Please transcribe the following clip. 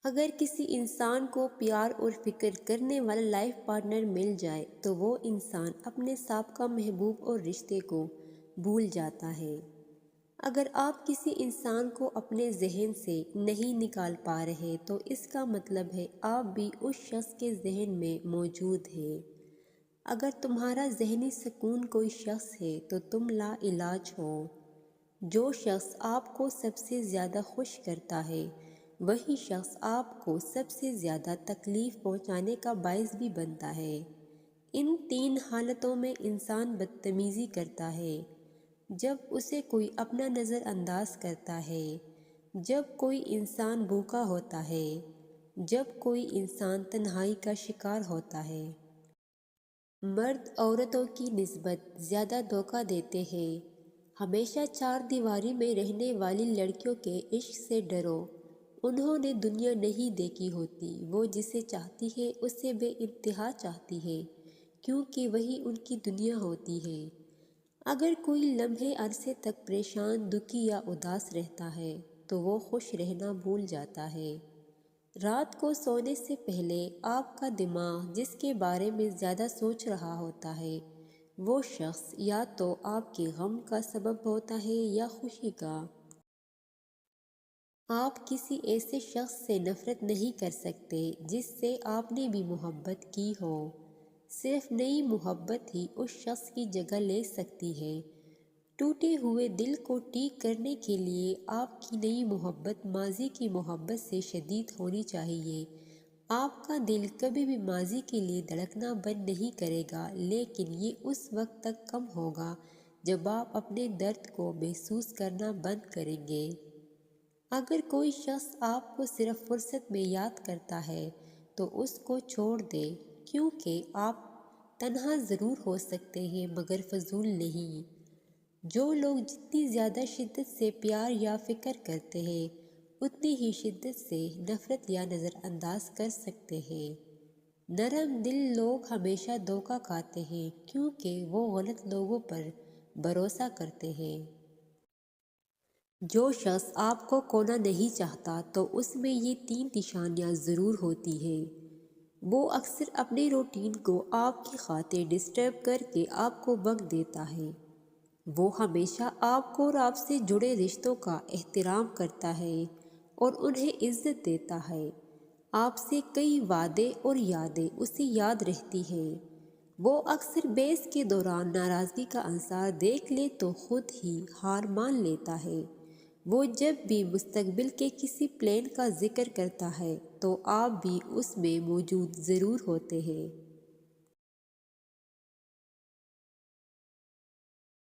اگر کسی انسان کو پیار اور فکر کرنے والا لائف پارٹنر مل جائے تو وہ انسان اپنے سابقہ محبوب اور رشتے کو بھول جاتا ہے۔ اگر آپ کسی انسان کو اپنے ذہن سے نہیں نکال پا رہے تو اس کا مطلب ہے آپ بھی اس شخص کے ذہن میں موجود ہیں۔ اگر تمہارا ذہنی سکون کوئی شخص ہے تو تم لا علاج ہو۔ جو شخص آپ کو سب سے زیادہ خوش کرتا ہے وہی شخص آپ کو سب سے زیادہ تکلیف پہنچانے کا باعث بھی بنتا ہے۔ ان تین حالتوں میں انسان بدتمیزی کرتا ہے: جب اسے کوئی اپنا نظر انداز کرتا ہے، جب کوئی انسان بھوکا ہوتا ہے، جب کوئی انسان تنہائی کا شکار ہوتا ہے۔ مرد عورتوں کی نسبت زیادہ دھوکہ دیتے ہیں۔ ہمیشہ چار دیواری میں رہنے والی لڑکیوں کے عشق سے ڈرو، انہوں نے دنیا نہیں دیکھی ہوتی، وہ جسے چاہتی ہے اسے بے انتہا چاہتی ہے کیونکہ وہی ان کی دنیا ہوتی ہے۔ اگر کوئی لمحے عرصے تک پریشان، دکھی یا اداس رہتا ہے تو وہ خوش رہنا بھول جاتا ہے۔ رات کو سونے سے پہلے آپ کا دماغ جس کے بارے میں زیادہ سوچ رہا ہوتا ہے وہ شخص یا تو آپ کے غم کا سبب ہوتا ہے یا خوشی کا۔ آپ کسی ایسے شخص سے نفرت نہیں کر سکتے جس سے آپ نے بھی محبت کی ہو۔ صرف نئی محبت ہی اس شخص کی جگہ لے سکتی ہے۔ ٹوٹے ہوئے دل کو ٹھیک کرنے کے لیے آپ کی نئی محبت ماضی کی محبت سے شدید ہونی چاہیے۔ آپ کا دل کبھی بھی ماضی کے لیے دھڑکنا بند نہیں کرے گا، لیکن یہ اس وقت تک کم ہوگا جب آپ اپنے درد کو محسوس کرنا بند کریں گے۔ اگر کوئی شخص آپ کو صرف فرصت میں یاد کرتا ہے تو اس کو چھوڑ دے، کیونکہ آپ تنہا ضرور ہو سکتے ہیں مگر فضول نہیں۔ جو لوگ جتنی زیادہ شدت سے پیار یا فکر کرتے ہیں اتنی ہی شدت سے نفرت یا نظر انداز کر سکتے ہیں۔ نرم دل لوگ ہمیشہ دھوکہ کھاتے ہیں کیونکہ وہ غلط لوگوں پر بھروسہ کرتے ہیں۔ جو شخص آپ کو کھونا نہیں چاہتا تو اس میں یہ تین نشانیاں ضرور ہوتی ہیں۔ وہ اکثر اپنے روٹین کو آپ کی خاطر ڈسٹرب کر کے آپ کو وقت دیتا ہے۔ وہ ہمیشہ آپ کو اور آپ سے جڑے رشتوں کا احترام کرتا ہے اور انہیں عزت دیتا ہے۔ آپ سے کئی وعدے اور یادیں اسے یاد رہتی ہیں۔ وہ اکثر بحث کے دوران ناراضگی کا آثار دیکھ لے تو خود ہی ہار مان لیتا ہے۔ وہ جب بھی مستقبل کے کسی پلان کا ذکر کرتا ہے تو آپ بھی اس میں موجود ضرور ہوتے ہیں۔